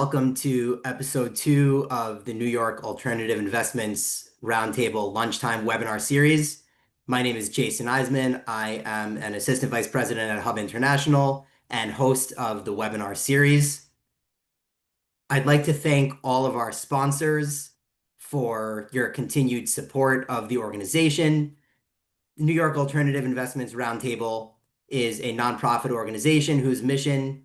Welcome to episode 2 of the New York Alternative Investments Roundtable Lunchtime webinar series. My name is Jason Eisman. I am an assistant vice president at Hub International and host of the webinar series. I'd like to thank all of our sponsors for your continued support of the organization. The New York Alternative Investments Roundtable is a nonprofit organization whose mission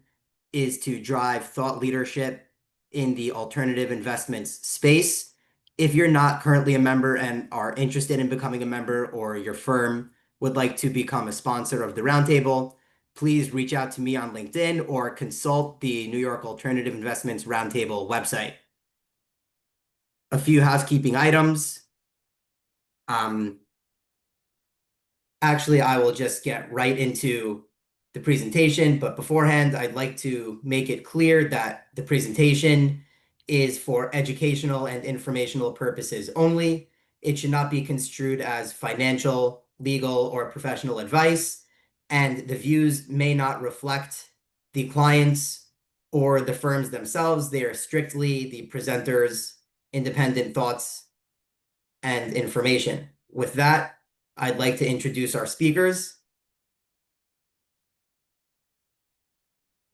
is to drive thought leadership in the alternative investments space. If you're not currently a member and are interested in becoming a member, or your firm would like to become a sponsor of the roundtable, please reach out to me on LinkedIn or consult the New York Alternative Investments Roundtable website. A few housekeeping items. Actually, I will just get right into the presentation, but beforehand, I'd like to make it clear that the presentation is for educational and informational purposes only. It should not be construed as financial, legal, or professional advice, and the views may not reflect the clients or the firms themselves. They are strictly the presenter's independent thoughts and information. With that, I'd like to introduce our speakers.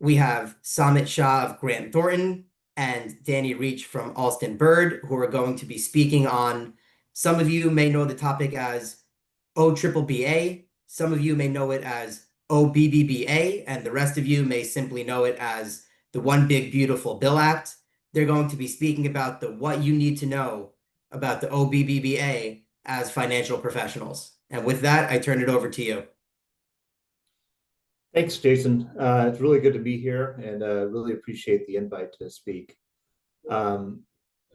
We have Samit Shah of Grant Thornton and Danny Reach from Alston Bird, who are going to be speaking on, some of you may know the topic as OBBBA, some of you may know it as OBBBA, and the rest of you may simply know it as the One Big Beautiful Bill Act. They're going to be speaking about the what you need to know about the OBBBA as financial professionals. And with that, I turn it over to you. Thanks, Jason. It's really good to be here, and really appreciate the invite to speak. As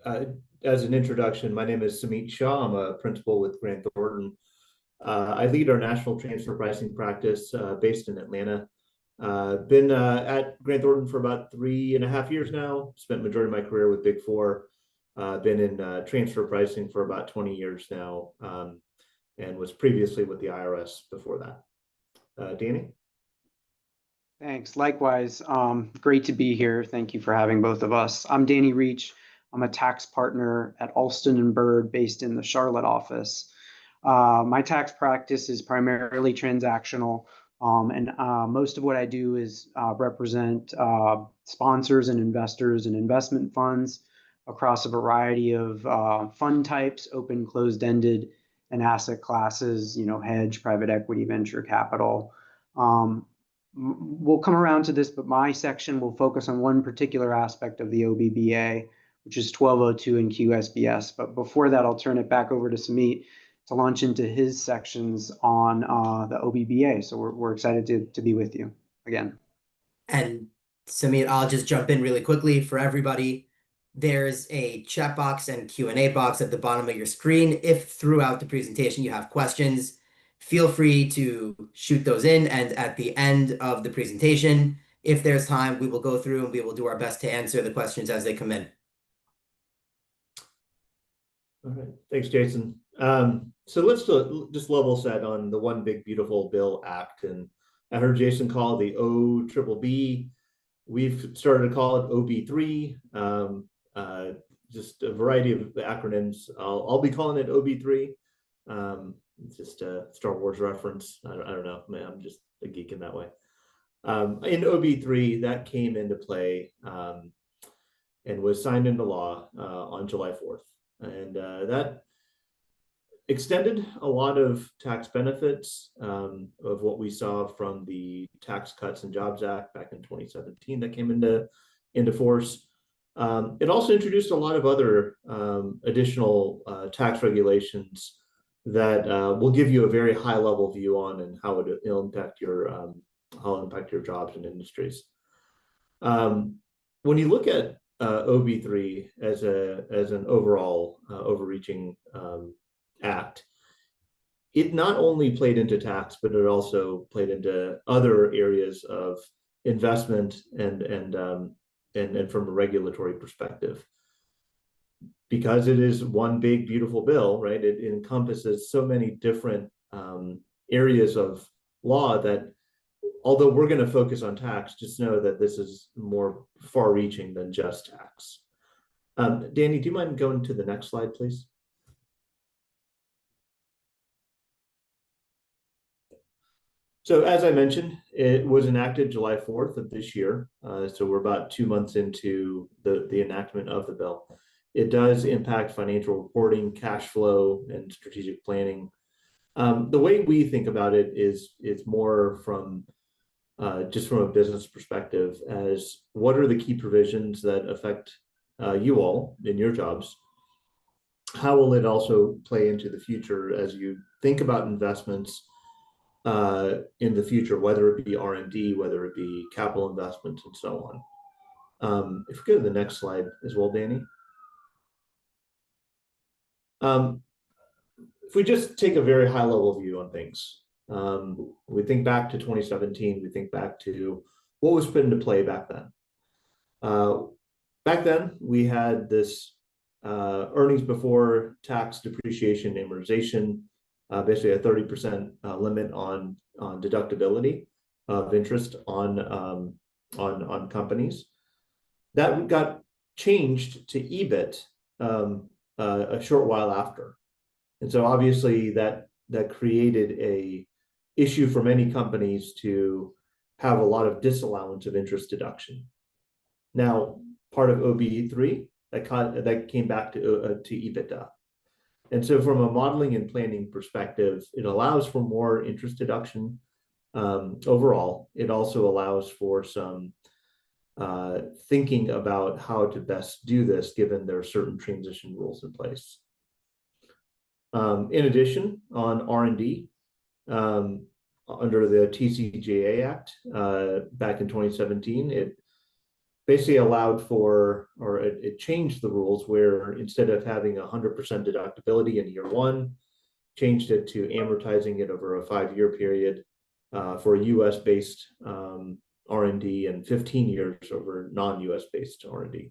an introduction, my name is Samit Shah. I'm a principal with Grant Thornton. I lead our national transfer pricing practice based in Atlanta. Been at Grant Thornton for about 3.5 years now. Spent the majority of my career with Big Four. Been in transfer pricing for about 20 years now, and was previously with the IRS before that. Danny? Thanks. Likewise, great to be here. Thank you for having both of us. I'm Danny Reach. I'm a tax partner at Alston Bird based in the Charlotte office. My tax practice is primarily transactional, and most of what I do is represent sponsors and investors and investment funds across a variety of fund types, open, closed-ended, and asset classes, hedge, private equity, venture capital. We'll come around to this, but my section will focus on one particular aspect of the OBBA, which is 1202 and QSBS. But before that, I'll turn it back over to Samit to launch into his sections on the OBBA. So we're excited to be with you again. And Samit, I'll just jump in really quickly for everybody. There's a chat box and Q&A box at the bottom of your screen. If throughout the presentation you have questions, feel free to shoot those in, and at the end of the presentation, if there's time, we will go through and we will do our best to answer the questions as they come in. All right, thanks, Jason. So let's just level set on the One Big Beautiful Bill Act, and I heard Jason call it the OBBB. We've started to call it OB3. Just a variety of acronyms. I'll be calling it OB3. It's just a Star Wars reference. I don't know, man, I'm just a geek in that way. In OB3, that came into play and was signed into law on July 4th. And that extended a lot of tax benefits of what we saw from the Tax Cuts and Jobs Act back in 2017 that came into force. It also introduced a lot of other additional tax regulations that will give you a very high level view on and how it'll impact your jobs and industries. When you look at OB3 as an overall overreaching act, it not only played into tax, but it also played into other areas of investment and from a regulatory perspective. Because it is one big, beautiful bill, right? It encompasses so many different areas of law that although we're going to focus on tax, just know that this is more far-reaching than just tax. Danny, do you mind going to the next slide, please? So as I mentioned, it was enacted July 4th of this year. So we're about 2 months into the enactment of the bill. It does impact financial reporting, cash flow, and strategic planning. The way we think about it is it's more from just from a business perspective, as what are the key provisions that affect you all in your jobs? How will it also play into the future as you think about investments in the future, whether it be R&D, whether it be capital investments, and so on. If we go to the next slide as well, Danny. If we just take a very high level view on things, we think back to 2017, we think back to what was put into play back then. Back then, we had this earnings before tax depreciation amortization, basically a 30% limit on deductibility of interest on companies. That got changed to EBIT a short while after, and so obviously that created a issue for many companies to have a lot of disallowance of interest deduction. Now, part of OBBBA that came back to EBITDA. And so from a modeling and planning perspective, it allows for more interest deduction overall. It also allows for some thinking about how to best do this, given there are certain transition rules in place. In addition, on R&D, under the TCJA Act back in 2017, it basically allowed for, or it changed the rules where instead of having 100% deductibility in year one, changed it to amortizing it over a 5-year period for US based R&D and 15 years over non-US based R&D.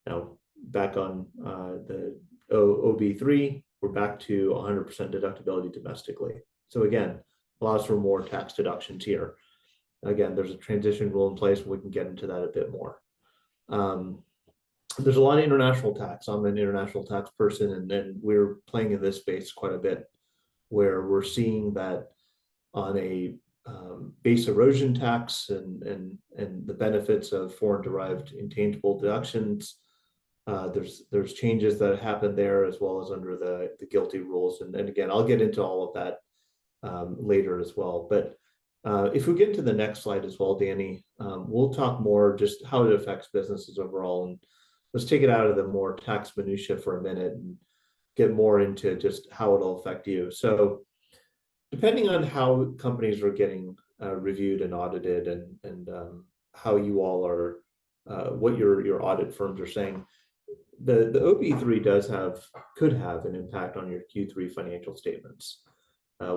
Now, back on the OB3, we're back to 100% deductibility domestically. So again, allows for more tax deductions here. Again, there's a transition rule in place, and we can get into that a bit more. There's a lot of international tax. I'm an international tax person, and then we're playing in this space quite a bit, where we're seeing that on a base erosion tax and the benefits of foreign-derived intangible deductions. There's changes that happen there, as well as under the GILTI rules. And again, I'll get into all of that later as well. But if we get to the next slide as well, Danny, we'll talk more just how it affects businesses overall. And let's take it out of the more tax minutia for a minute and get more into just how it'll affect you. So depending on how companies are getting reviewed and audited, and how you all are, what your audit firms are saying, the OB3 could have an impact on your Q3 financial statements.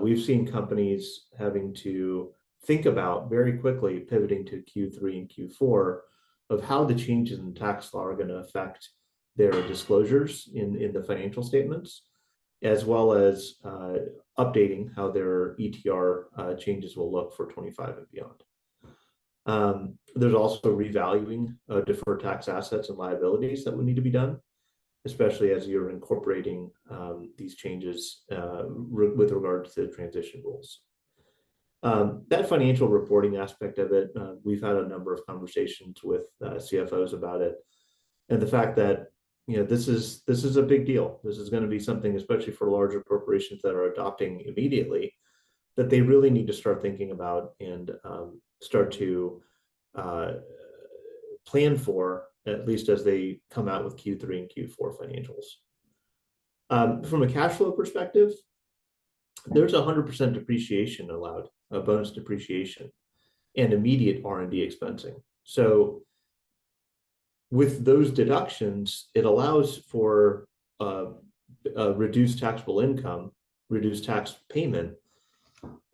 We've seen companies having to think about very quickly pivoting to Q3 and Q4 of how the changes in tax law are going to affect their disclosures in the financial statements, as well as updating how their ETR changes will look for 25 and beyond. There's also revaluing deferred tax assets and liabilities that would need to be done, especially as you're incorporating these changes with regard to the transition rules. That financial reporting aspect of it, we've had a number of conversations with CFOs about it, and the fact that this is a big deal. This is going to be something, especially for larger corporations that are adopting immediately, that they really need to start thinking about and start to plan for, at least as they come out with Q3 and Q4 financials. From a cash flow perspective, there's 100% depreciation allowed, a bonus depreciation, and immediate R&D expensing. So with those deductions, it allows for reduced taxable income, reduced tax payment,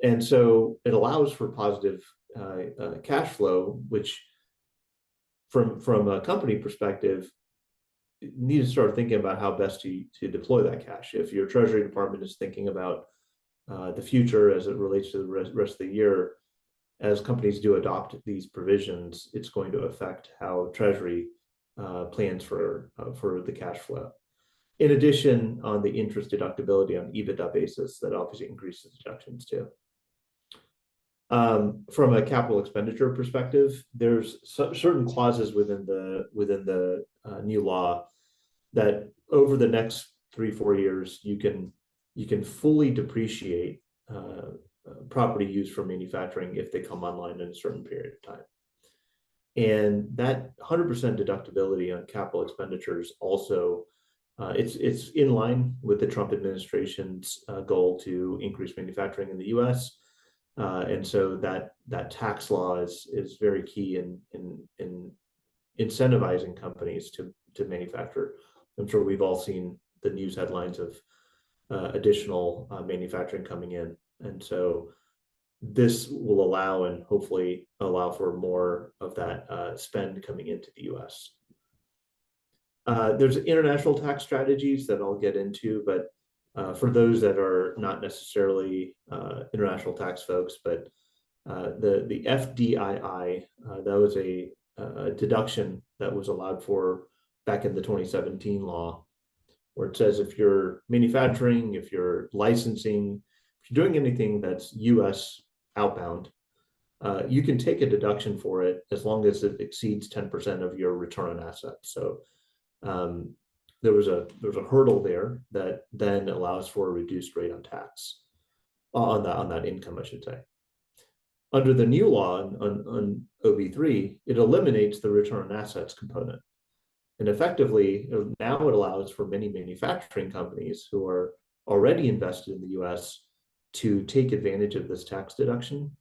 and so it allows for positive cash flow, which from a company perspective, you need to start thinking about how best to deploy that cash. If your Treasury Department is thinking about the future as it relates to the rest of the year, as companies do adopt these provisions, it's going to affect how Treasury plans for the cash flow. In addition, on the interest deductibility on EBITDA basis, that obviously increases deductions too. From a capital expenditure perspective, there's certain clauses within the new law that over the next 3-4 years, you can fully depreciate property used for manufacturing if they come online in a certain period of time. And that 100% deductibility on capital expenditures also, it's in line with the Trump administration's goal to increase manufacturing in the U.S. And so that tax law is very key in incentivizing companies to manufacture. I'm sure we've all seen the news headlines of additional manufacturing coming in. And so this will allow and hopefully allow for more of that spend coming into the US. There's international tax strategies that I'll get into, but for those that are not necessarily international tax folks, but the FDII, that was a deduction that was allowed for back in the 2017 law, where it says if you're manufacturing, if you're licensing, if you're doing anything that's US outbound, you can take a deduction for it as long as it exceeds 10% of your return on assets. So there was a hurdle there that then allows for a reduced rate on tax on that income, I should say. Under the new law on OB3, it eliminates the return on assets component. And effectively, now it allows for many manufacturing companies who are already invested in the US to take advantage of this tax deduction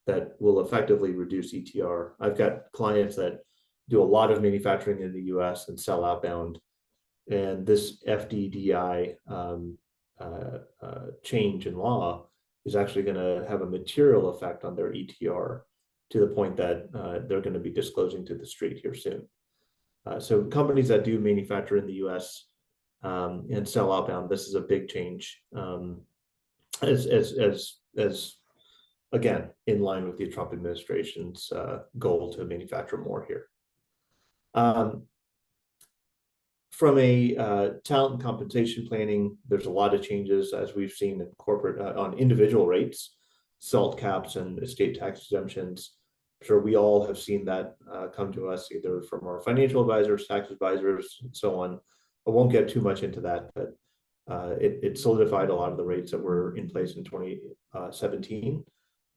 that will effectively reduce ETR. I've got clients that do a lot of manufacturing in the US and sell outbound. And this FDDI change in law is actually going to have a material effect on their ETR to the point that they're going to be disclosing to the street here soon. So companies that do manufacture in the US and sell outbound, this is a big change as again, in line with the Trump administration's goal to manufacture more here. From a talent and compensation planning, there's a lot of changes as we've seen in corporate on individual rates, SALT caps and estate tax exemptions. I'm sure we all have seen that come to us either from our financial advisors, tax advisors, and so on. I won't get too much into that, but it solidified a lot of the rates that were in place in 2017.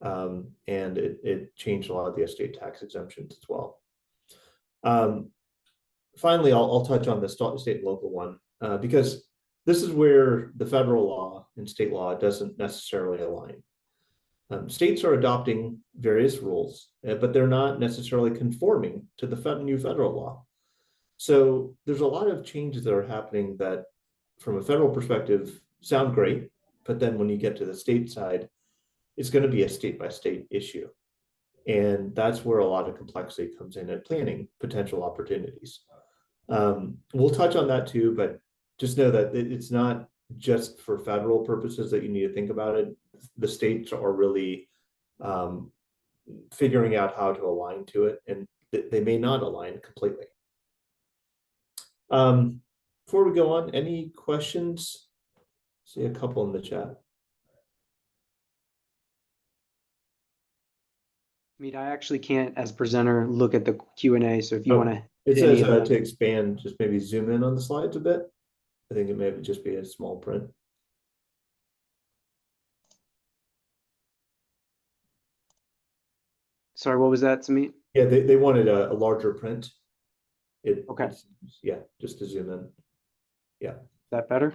And it changed a lot of the estate tax exemptions as well. Finally, I'll touch on the state and local one because this is where the federal law and state law doesn't necessarily align. States are adopting various rules, but they're not necessarily conforming to the new federal law. So there's a lot of changes that are happening that from a federal perspective sound great, but then when you get to the state side, it's going to be a state-by-state issue. And that's where a lot of complexity comes in at planning potential opportunities. We'll touch on that too, but just know that it's not just for federal purposes that you need to think about it. The states are really figuring out how to align to it, and they may not align completely. Before we go on, any questions? See a couple in the chat. I actually can't, as presenter, look at the Q&A. So if you want to, it says to expand, just maybe zoom in on the slides a bit. I think it may just be a small print. Sorry, what was that, Samit? Yeah, they wanted a larger print. Okay. Yeah, just to zoom in. Yeah. Is that better?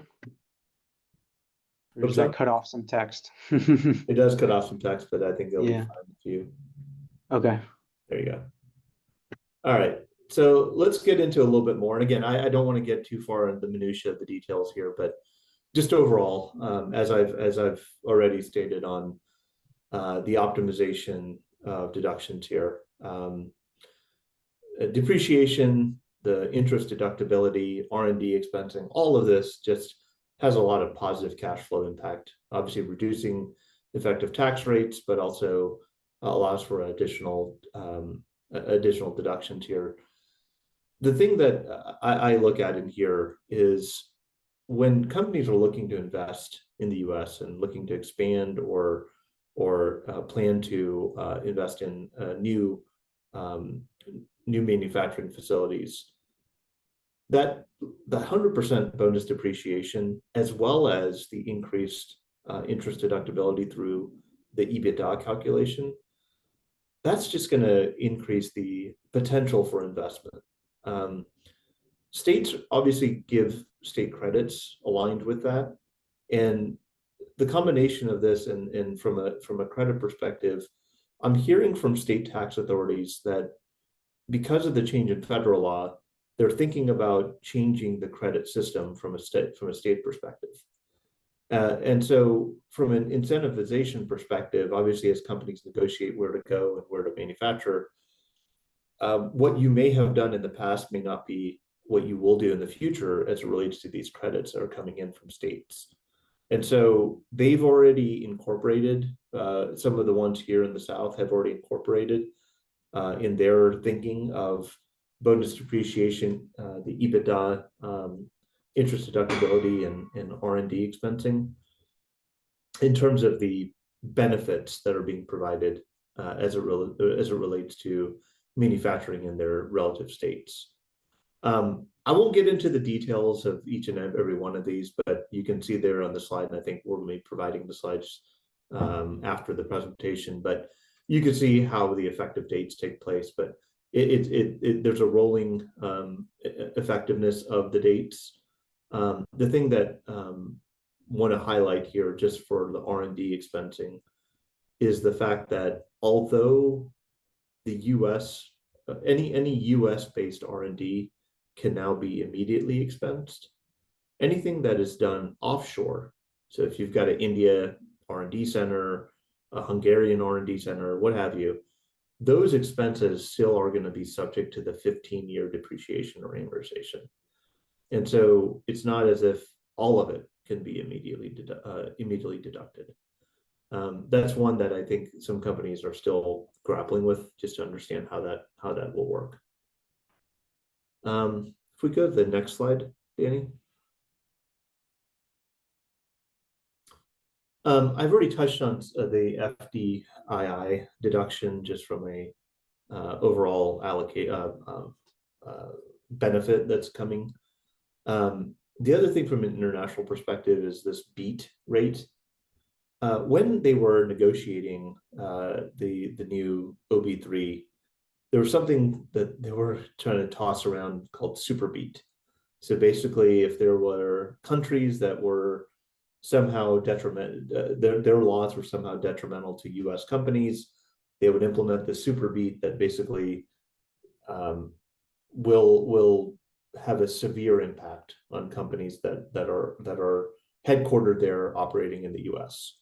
Or does that cut off some text? It does cut off some text, but I think it'll be fine with you. Okay. There you go. All right. So let's get into a little bit more. And again, I don't want to get too far into the minutia of the details here, but just overall, as I've already stated on the optimization of deductions here, depreciation, the interest deductibility, R&D expensing, all of this just has a lot of positive cash flow impact, obviously reducing effective tax rates, but also allows for additional deductions here. The thing that I look at in here is when companies are looking to invest in the U.S. and looking to expand or plan to invest in new manufacturing facilities, that the 100% bonus depreciation, as well as the increased interest deductibility through the EBITDA calculation, that's just going to increase the potential for investment. States obviously give state credits aligned with that, and the combination of this and from a credit perspective, I'm hearing from state tax authorities that because of the change in federal law, they're thinking about changing the credit system from a state perspective. And so from an incentivization perspective, obviously as companies negotiate where to go and where to manufacture, what you may have done in the past may not be what you will do in the future as it relates to these credits that are coming in from states. And so they've already incorporated, some of the ones here in the South have already incorporated in their thinking of bonus depreciation, the EBITDA, interest deductibility, and R&D expensing in terms of the benefits that are being provided as it relates to manufacturing in their relative states. I won't get into the details of each and every one of these, but you can see there on the slide, and I think we're going to be providing the slides after the presentation, but you can see how the effective dates take place, but there's a rolling effectiveness of the dates. The thing that want to highlight here just for the R&D expensing is the fact that although the US, any US based R&D can now be immediately expensed, anything that is done offshore, so if you've got an India R&D center, a Hungarian R&D center, what have you, those expenses still are going to be subject to the 15-year depreciation or amortization. And so it's not as if all of it can be immediately deducted. That's one that I think some companies are still grappling with, just to understand how that will work. If we go to the next slide, Danny. I've already touched on the FDII deduction just from a overall benefit that's coming. The other thing from an international perspective is this BEAT rate. When they were negotiating the new OB3, there was something that they were trying to toss around called super BEAT. So basically, if there were countries that were somehow their laws were somehow detrimental to US companies, they would implement the super BEAT that basically will have a severe impact on companies that are headquartered there operating in the US.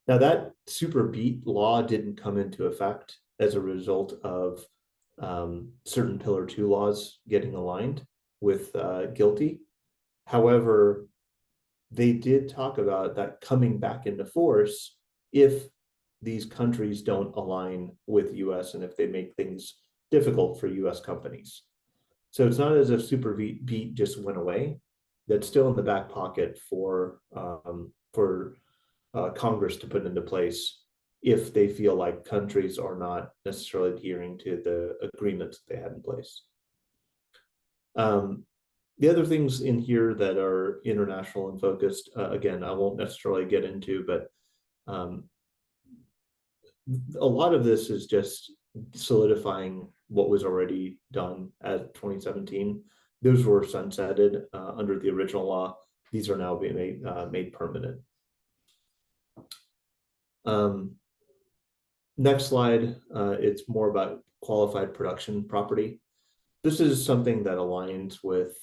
Now that super BEAT law didn't come into effect as a result of certain Pillar 2 laws getting aligned with GILTI. However, they did talk about that coming back into force if these countries don't align with US and if they make things difficult for US companies. So it's not as if super BEAT just went away. That's still in the back pocket for Congress to put into place if they feel like countries are not necessarily adhering to the agreements that they had in place. The other things in here that are international and focused, again, I won't necessarily get into, but a lot of this is just solidifying what was already done at 2017. Those were sunsetted under the original law. These are now being made permanent. Next slide, it's more about qualified production property. This is something that aligns with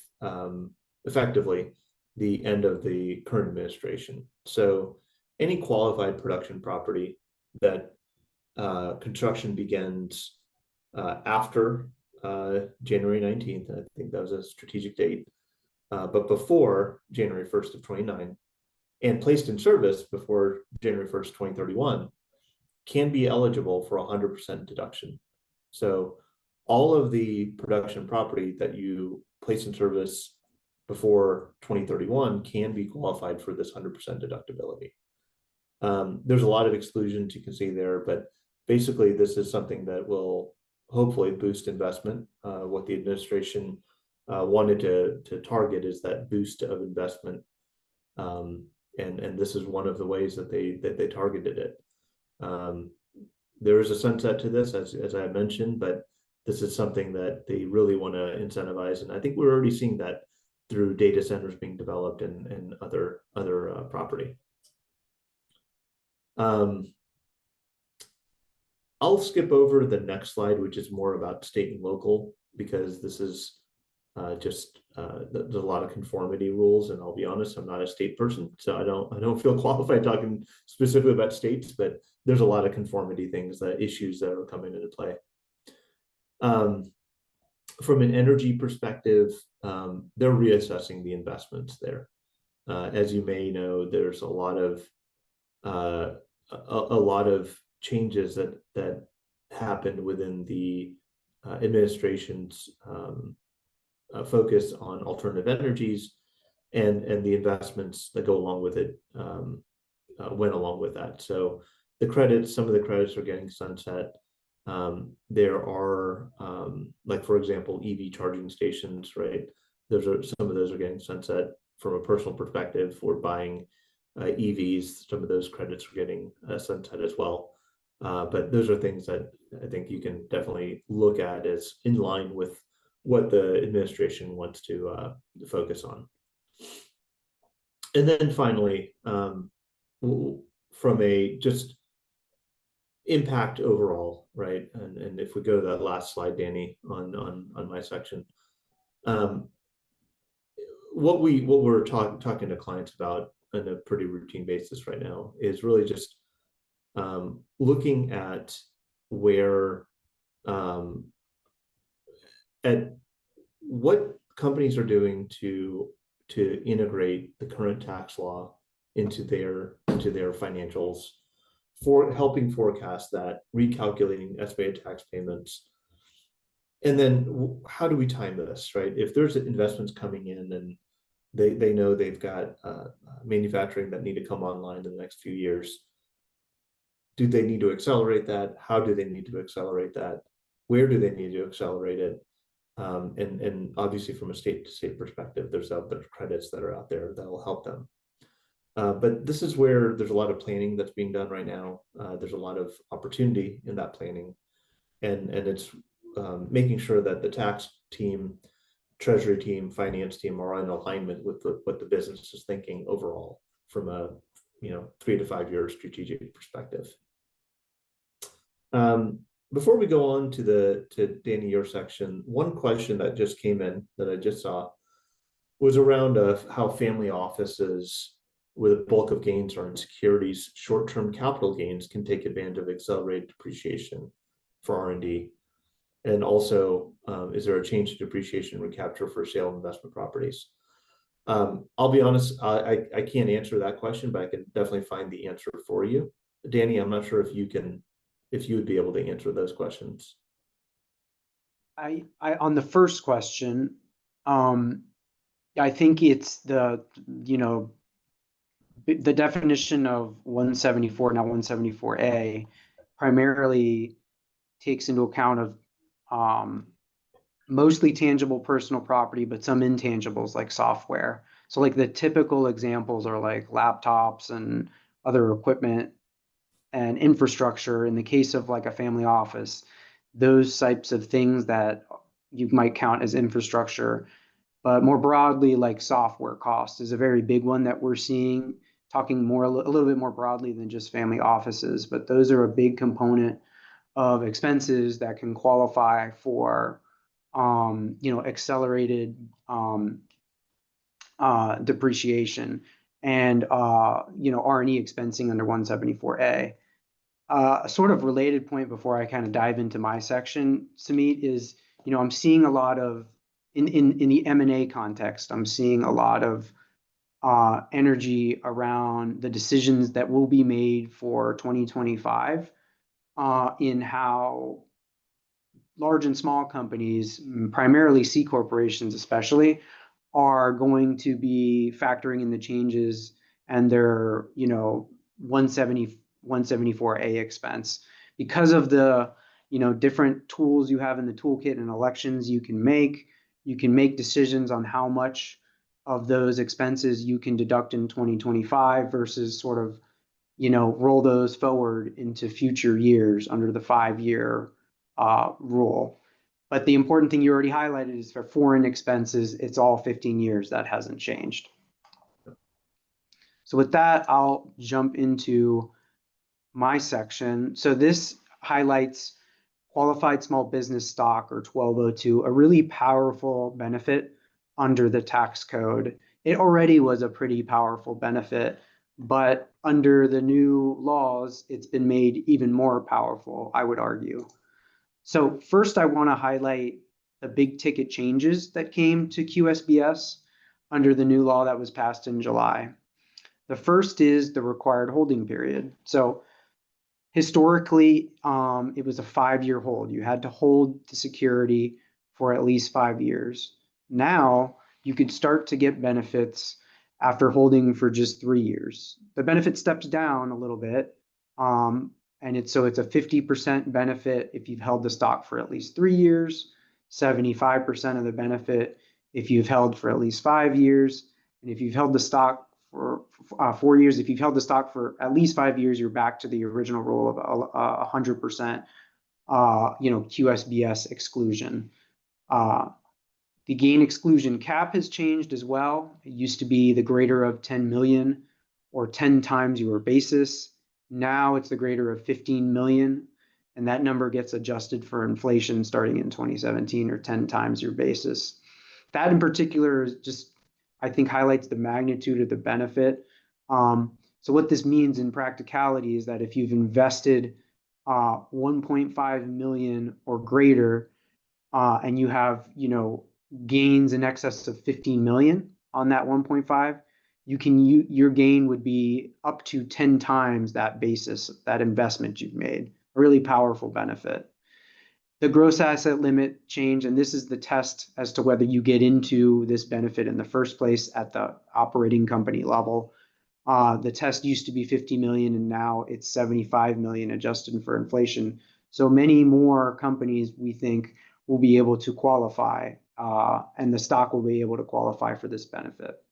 effectively the end of the current administration. So any qualified production property that construction begins after January 19th, I think that was a strategic date, but before January 1st of 29, and placed in service before January 1st, 2031, can be eligible for 100% deduction. So all of the production property that you place in service before 2031 can be qualified for this 100% deductibility. There's a lot of exclusions you can see there, but basically this is something that will hopefully boost investment. What the administration wanted to target is that boost of investment, and this is one of the ways that they targeted it. There is a sunset to this, as I mentioned, but this is something that they really want to incentivize, and I think we're already seeing that through data centers being developed and other property. I'll skip over to the next slide, which is more about state and local, because this is there's a lot of conformity rules, and I'll be honest, I'm not a state person, so I don't feel qualified talking specifically about states, but there's a lot of conformity things, that issues that are coming into play. From an energy perspective, they're reassessing the investments there. As you may know, there's a lot of changes that happened within the administration's focus on alternative energies, and the investments that go along with it went along with that. So some of the credits are getting sunset. There are, like, for example, EV charging stations, right? Some of those are getting sunset. From a personal perspective, for buying EVs, some of those credits are getting sunset as well. But those are things that I think you can definitely look at as in line with what the administration wants to focus on. And then finally, from a just impact overall, right? And if we go to that last slide, Danny, on my section, what we're talking to clients about on a pretty routine basis right now is really just looking at where at what companies are doing to integrate the current tax law into their financials, for helping forecast that, recalculating estimated tax payments. And then how do we time this, right? If there's investments coming in and they know they've got manufacturing that need to come online in the next few years, do they need to accelerate that? How do they need to accelerate that? Where do they need to accelerate it? And obviously from a state to state perspective, there's other credits that are out there that will help them. But this is where there's a lot of planning that's being done right now. There's a lot of opportunity in that planning, and it's making sure that the tax team, treasury team, finance team are in alignment with what the business is thinking overall from a 3 to 5 year strategic perspective. Before we go on to Danny, your section, one question that just came in that I just saw was around how family offices with a bulk of gains are in securities, short-term capital gains can take advantage of accelerated depreciation for R&D. And also, is there a change to depreciation recapture for sale of investment properties? I'll be honest, I can't answer that question, but I can definitely find the answer for you. Danny, I'm not sure if you would be able to answer those questions. I on the first question, I think it's the definition of 174, now 174A, primarily takes into account of mostly tangible personal property, but some intangibles like software. So like the typical examples are like laptops and other equipment and infrastructure. In the case of like a family office, those types of things that you might count as infrastructure. But more broadly, like software cost is a very big one that we're seeing, talking a little bit more broadly than just family offices. But those are a big component of expenses that can qualify for accelerated depreciation and R&E expensing under 174A. A sort of related point before I kind of dive into my section, Samit, is I'm seeing a lot of in the M&A context, I'm seeing a lot of energy around the decisions that will be made for 2025 in how large and small companies, primarily C corporations especially, are going to be factoring in the changes and their 174A expense because of the different tools you have in the toolkit and elections you can make. You can make decisions on how much of those expenses you can deduct in 2025 versus sort of roll those forward into future years under the 5-year rule. But the important thing you already highlighted is for foreign expenses, it's all 15 years. That hasn't changed. So with that, I'll jump into my section. So this highlights qualified small business stock, or 1202, a really powerful benefit under the tax code. It already was a pretty powerful benefit, but under the new laws, it's been made even more powerful, I would argue. So first, I want to highlight the big ticket changes that came to QSBS under the new law that was passed in July. The first is the required holding period. So historically, it was a 5-year hold. You had to hold the security for at least 5 years. Now, you could start to get benefits after holding for just 3 years. The benefit steps down a little bit, and it's a 50% benefit if you've held the stock for at least 3 years, 75% of the benefit if you've held for at least 5 years, and if you've held the stock for 4 years, if you've held the stock for at least 5 years, you're back to the original rule of 100%, QSBS exclusion. The gain exclusion cap has changed as well. It used to be the greater of 10 million or 10 times your basis. Now it's the greater of 15 million, and that number gets adjusted for inflation starting in 2017, or 10 times your basis. That in particular is just, I think, highlights the magnitude of the benefit. So what this means in practicality is that if you've invested 1.5 million or greater, and you have gains in excess of 15 million on that 1.5, your gain would be up to 10 times that basis, that investment you've made. A really powerful benefit. The gross asset limit change, and this is the test as to whether you get into this benefit in the first place at the operating company level. The test used to be 50 million, and now it's 75 million adjusted for inflation. So many more companies, we think, will be able to qualify, and the stock will be able to qualify for this benefit.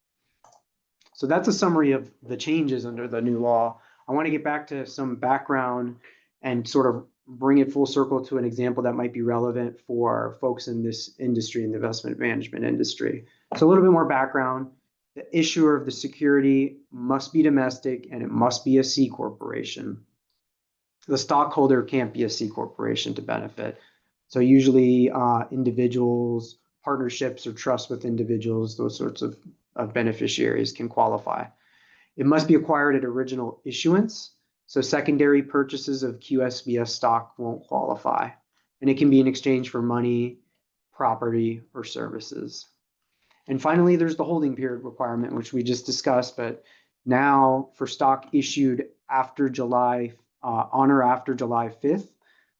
So that's a summary of the changes under the new law. I want to get back to some background and sort of bring it full circle to an example that might be relevant for folks in this industry, in the investment management industry. So a little bit more background. The issuer of the security must be domestic, and it must be a C corporation. The stockholder can't be a C corporation to benefit. So usually individuals, partnerships, or trusts with individuals, those sorts of beneficiaries can qualify. It must be acquired at original issuance. So secondary purchases of QSBS stock won't qualify. And it can be in exchange for money, property, or services. And finally, there's the holding period requirement, which we just discussed. But now for stock issued after July, on or after July 5th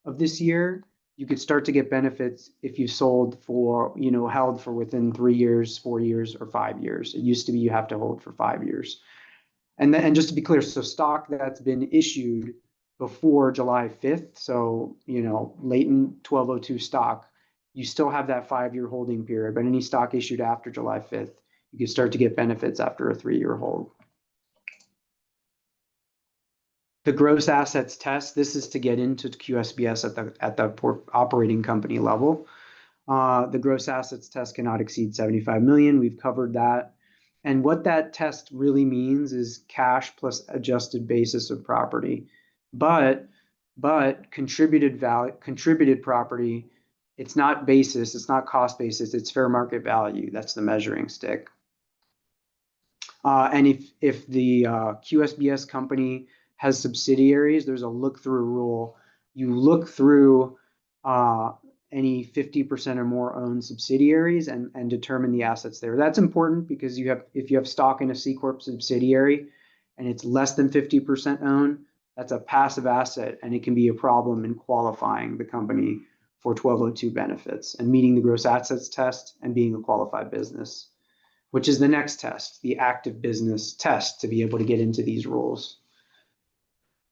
of this year, you could start to get benefits if you sold for, held for within 3 years, 4 years, or 5 years. It used to be you have to hold for 5 years. And just to be clear, so stock that's been issued before July 5th, so, latent 1202 stock, you still have that 5-year holding period, but any stock issued after July 5th, you can start to get benefits after a 3-year hold. The gross assets test, this is to get into QSBS at the operating company level. The gross assets test cannot exceed 75 million. We've covered that. And what that test really means is cash plus adjusted basis of property. But contributed property, it's not basis, it's not cost basis, it's fair market value. That's the measuring stick. And if the QSBS company has subsidiaries, there's a look-through rule. You look through any 50% or more owned subsidiaries and determine the assets there. That's important because if you have stock in a C Corp subsidiary and it's less than 50% owned, that's a passive asset, and it can be a problem in qualifying the company for 1202 benefits and meeting the gross assets test and being a qualified business, which is the next test, the active business test, to be able to get into these roles.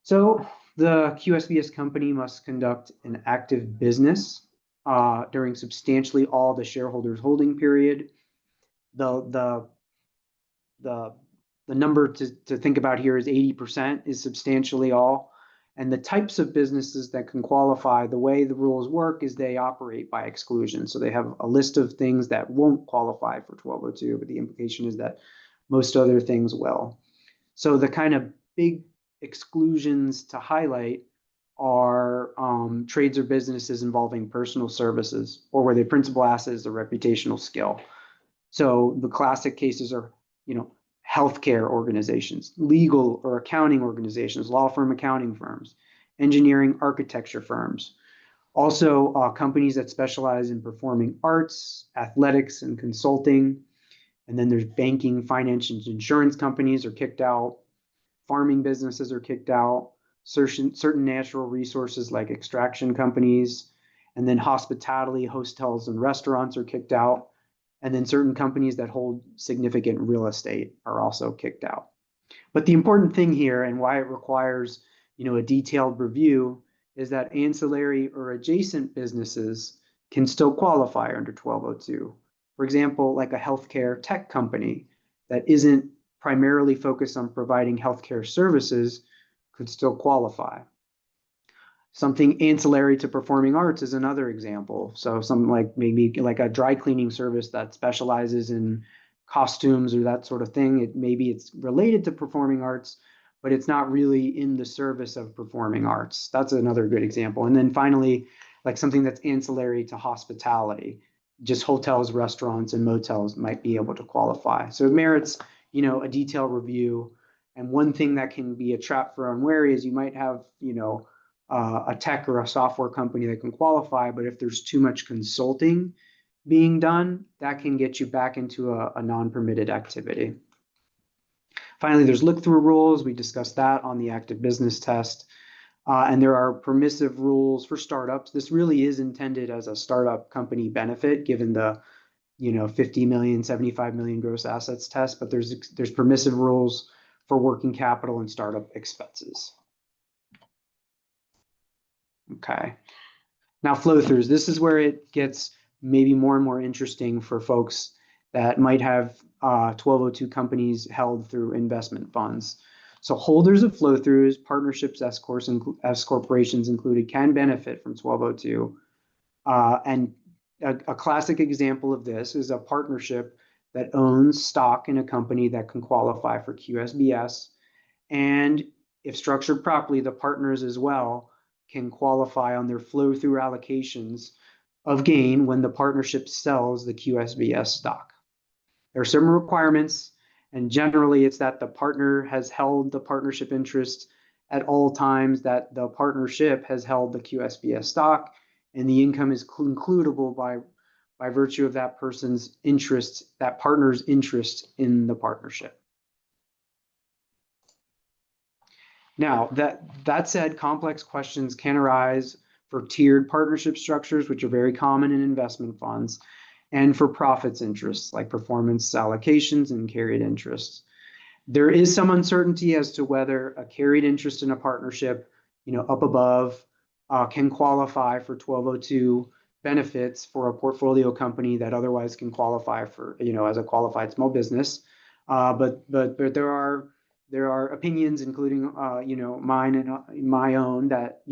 So the QSBS company must conduct an active business during substantially all the shareholders' holding period. The number to think about here is 80% is substantially all. And the types of businesses that can qualify, the way the rules work is they operate by exclusion. So they have a list of things that won't qualify for 1202, but the implication is that most other things will. So the kind of big exclusions to highlight are trades or businesses involving personal services, or where the principal asset is a reputational skill. So the classic cases are, healthcare organizations, legal or accounting organizations, law firm accounting firms, engineering architecture firms. Also, companies that specialize in performing arts, athletics, and consulting. And then there's banking, finance, and insurance companies are kicked out. Farming businesses are kicked out. Certain natural resources like extraction companies. And then hospitality, hotels, and restaurants are kicked out. And then certain companies that hold significant real estate are also kicked out. But the important thing here, and why it requires, a detailed review, is that ancillary or adjacent businesses can still qualify under 1202. For example, like a healthcare tech company that isn't primarily focused on providing healthcare services could still qualify. Something ancillary to performing arts is another example. So something like maybe like a dry cleaning service that specializes in costumes or that sort of thing. Maybe it's related to performing arts, but it's not really in the service of performing arts. That's another good example. And then finally, like something that's ancillary to hospitality, just hotels, restaurants, and motels might be able to qualify. So it merits, a detailed review. And one thing that can be a trap for unwary is you might have, a tech or a software company that can qualify, but if there's too much consulting being done, that can get you back into a non-permitted activity. Finally, there's look-through rules. We discussed that on the active business test. And there are permissive rules for startups. This really is intended as a startup company benefit, given the 50 million, 75 million gross assets test, but there's permissive rules for working capital and startup expenses. Okay. Now flow-throughs. This is where it gets maybe more and more interesting for folks that might have 1202 companies held through investment funds. So holders of flow-throughs, partnerships, S corporations included, can benefit from 1202. And a classic example of this is a partnership that owns stock in a company that can qualify for QSBS. And if structured properly, the partners as well can qualify on their flow-through allocations of gain when the partnership sells the QSBS stock. There are certain requirements, and generally it's that the partner has held the partnership interest at all times that the partnership has held the QSBS stock, and the income is includable by virtue of that person's interest, that partner's interest in the partnership. Now, that said, complex questions can arise for tiered partnership structures, which are very common in investment funds, and for profits interests like performance allocations and carried interests. There is some uncertainty as to whether a carried interest in a partnership, up above, can qualify for 1202 benefits for a portfolio company that otherwise can qualify for, as a qualified small business. But there are opinions, including mine and my own, that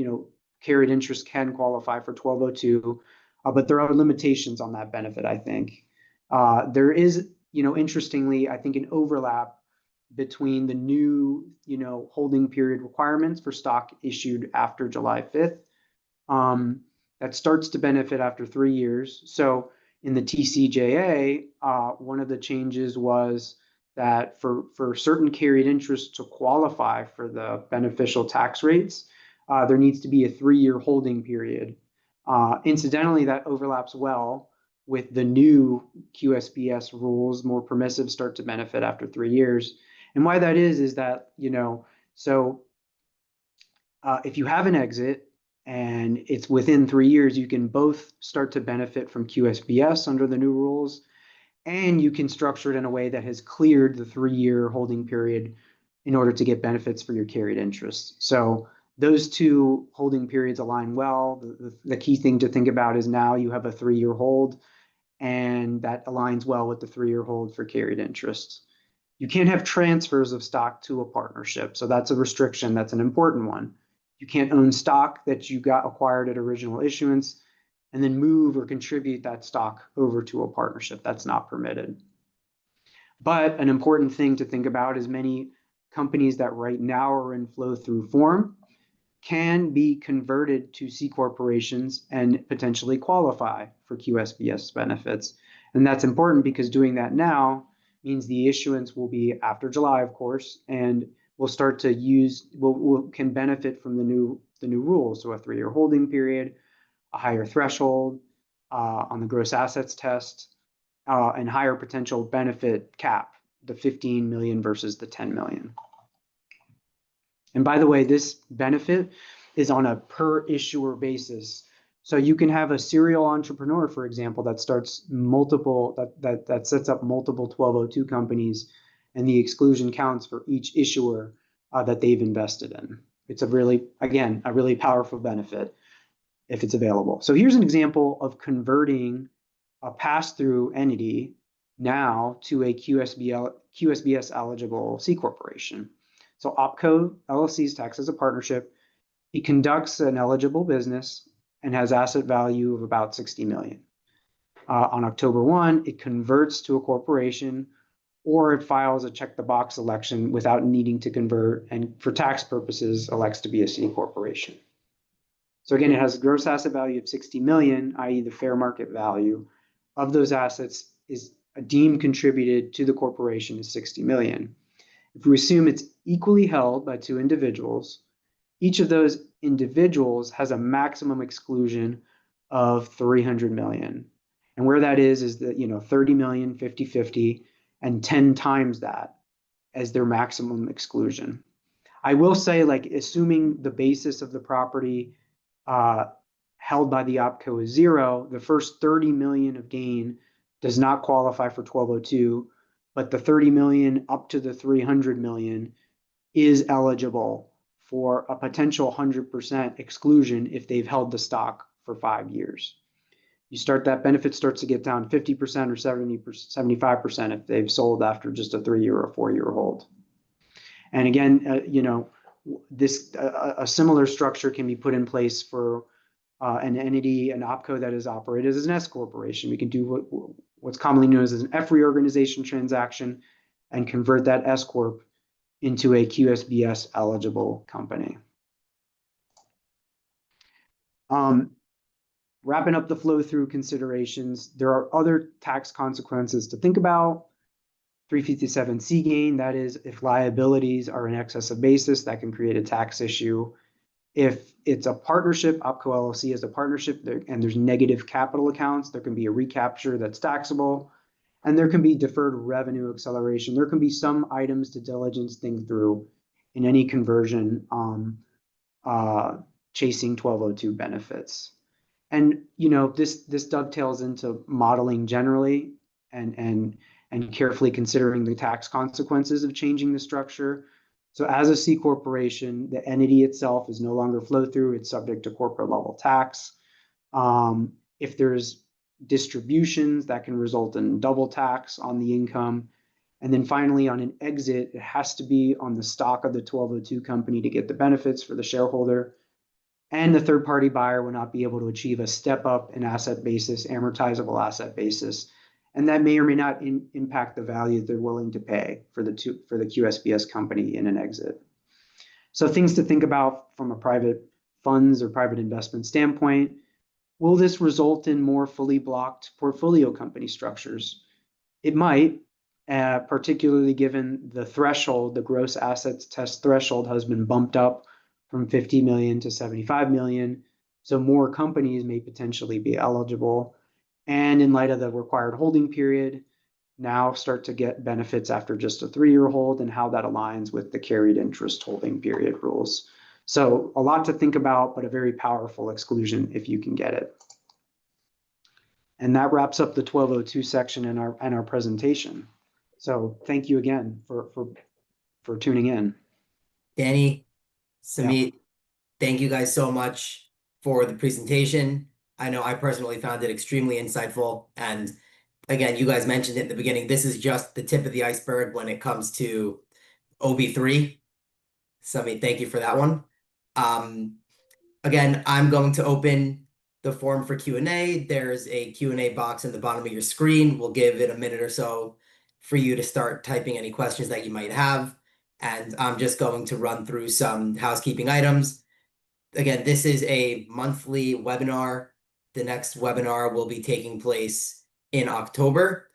carried interest can qualify for 1202, but there are limitations on that benefit. I think there is, interestingly, I think an overlap between the new holding period requirements for stock issued after July 5th that starts to benefit after 3 years. So in the TCJA, one of the changes was that for certain carried interests to qualify for the beneficial tax rates, there needs to be a 3-year holding period. Incidentally, that overlaps well with the new QSBS rules. More permissive start to benefit after 3 years. And why that is that, so If you have an exit and it's within 3 years, you can both start to benefit from QSBS under the new rules, and you can structure it in a way that has cleared the 3-year holding period in order to get benefits for your carried interest. So those two holding periods align well. The key thing to think about is now you have a 3-year hold, and that aligns well with the 3-year hold for carried interest. You can't have transfers of stock to a partnership. So that's a restriction. That's an important one. You can't own stock that you got acquired at original issuance and then move or contribute that stock over to a partnership. That's not permitted. But an important thing to think about is many companies that right now are in flow-through form can be converted to C corporations and potentially qualify for QSBS benefits. And that's important because doing that now means the issuance will be after July, of course, and we'll start to use, can benefit from the new rules. So a 3-year holding period, a higher threshold on the gross assets test, and higher potential benefit cap, the 15 million versus the 10 million. And by the way, this benefit is on a per issuer basis. So you can have a serial entrepreneur, for example, that starts multiple, that sets up multiple 1202 companies, and the exclusion counts for each issuer that they've invested in. It's a really, again, a really powerful benefit if it's available. So here's an example of converting a pass-through entity now to a QSBS eligible C corporation. So OPCO LLC is taxed as a partnership. It conducts an eligible business and has asset value of about 60 million. On October 1, it converts to a corporation, or it files a check the box election without needing to convert, and for tax purposes elects to be a C corporation. So again, it has a gross asset value of 60 million, i.e. the fair market value of those assets is deemed contributed to the corporation is 60 million. If we assume it's equally held by two individuals, each of those individuals has a maximum exclusion of 300 million. And where that is that, 30 million, 50-50, and 10 times that as their maximum exclusion. I will say, like, assuming the basis of the property held by the OPCO is 0, the first 30 million of gain does not qualify for 1202, but the 30 million up to the 300 million is eligible for a potential 100% exclusion if they've held the stock for 5 years. That benefit starts to get down 50% or 75% if they've sold after just a 3-year or 4-year hold. And again, a similar structure can be put in place for an entity, an OPCO that is operated as an S corporation. We can do what's commonly known as an F reorganization transaction and convert that S corp into a QSBS eligible company. Wrapping up the flow through considerations, there are other tax consequences to think about. 357C gain, that is, if liabilities are in excess of basis, that can create a tax issue. If it's a partnership, OPCO LLC is a partnership, and there's negative capital accounts, there can be a recapture that's taxable, and there can be deferred revenue acceleration. There can be some items to diligence think through in any conversion chasing 1202 benefits. And this dovetails into modeling generally and carefully considering the tax consequences of changing the structure. So as a C corporation, the entity itself is no longer flow through, it's subject to corporate level tax. If there's distributions, that can result in double tax on the income. And then finally, on an exit, it has to be on the stock of the 1202 company to get the benefits for the shareholder. And the third-party buyer will not be able to achieve a step up in asset basis, amortizable asset basis. And that may or may not impact the value they're willing to pay for the QSBS company in an exit. So things to think about from a private funds or private investment standpoint. Will this result in more fully blocked portfolio company structures? It might, particularly given the threshold, the gross assets test threshold has been bumped up from 50 million to 75 million. So more companies may potentially be eligible. And in light of the required holding period, now start to get benefits after just a 3-year hold and how that aligns with the carried interest holding period rules. So a lot to think about, but a very powerful exclusion if you can get it. And that wraps up the 1202 section in our presentation. So thank you again for tuning in. Danny, Yeah. Samit, thank you guys so much for the presentation. I know I personally found it extremely insightful. And again, you guys mentioned it in the beginning. This is just the tip of the iceberg when it comes to OB3. Samit, thank you for that one. Again, I'm going to open the form for Q&A. There's a Q&A box in the bottom of your screen. We'll give it a minute or so for you to start typing any questions that you might have. And I'm just going to run through some housekeeping items. Again, this is a monthly webinar. The next webinar will be taking place in October.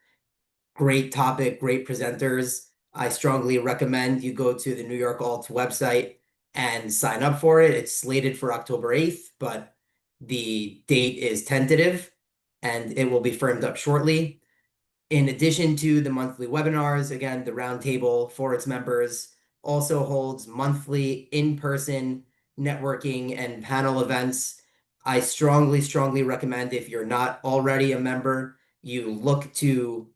Great topic, great presenters. I strongly recommend you go to the New York Alt website and sign up for it. It's slated for October 8th, but the date is tentative and it will be firmed up shortly. In addition to the monthly webinars, again, the roundtable for its members also holds monthly in-person networking and panel events. I strongly, strongly recommend if you're not already a member, you look to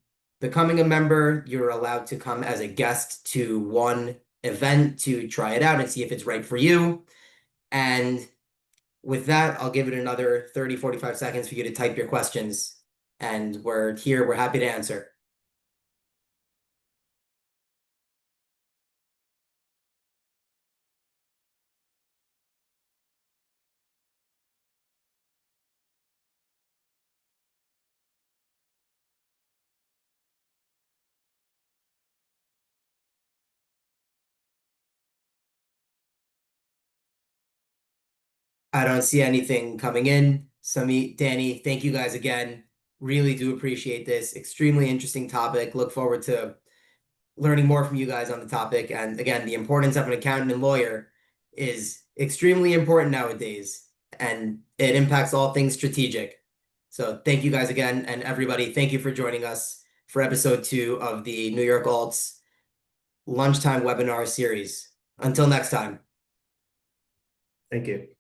becoming a member. You're allowed to come as a guest to one event to try it out and see if it's right for you. And with that, I'll give it another 30, 45 seconds for you to type your questions. And we're here, we're happy to answer. I don't see anything coming in. Samit, Danny, thank you guys again. Really do appreciate this. Extremely interesting topic. Look forward to learning more from you guys on the topic. And again, the importance of an accountant and lawyer is extremely important nowadays, and it impacts all things strategic. So thank you guys again. And everybody, thank you for joining us for episode 2 of the New York Alt's Lunchtime webinar series. Until next time. Thank you.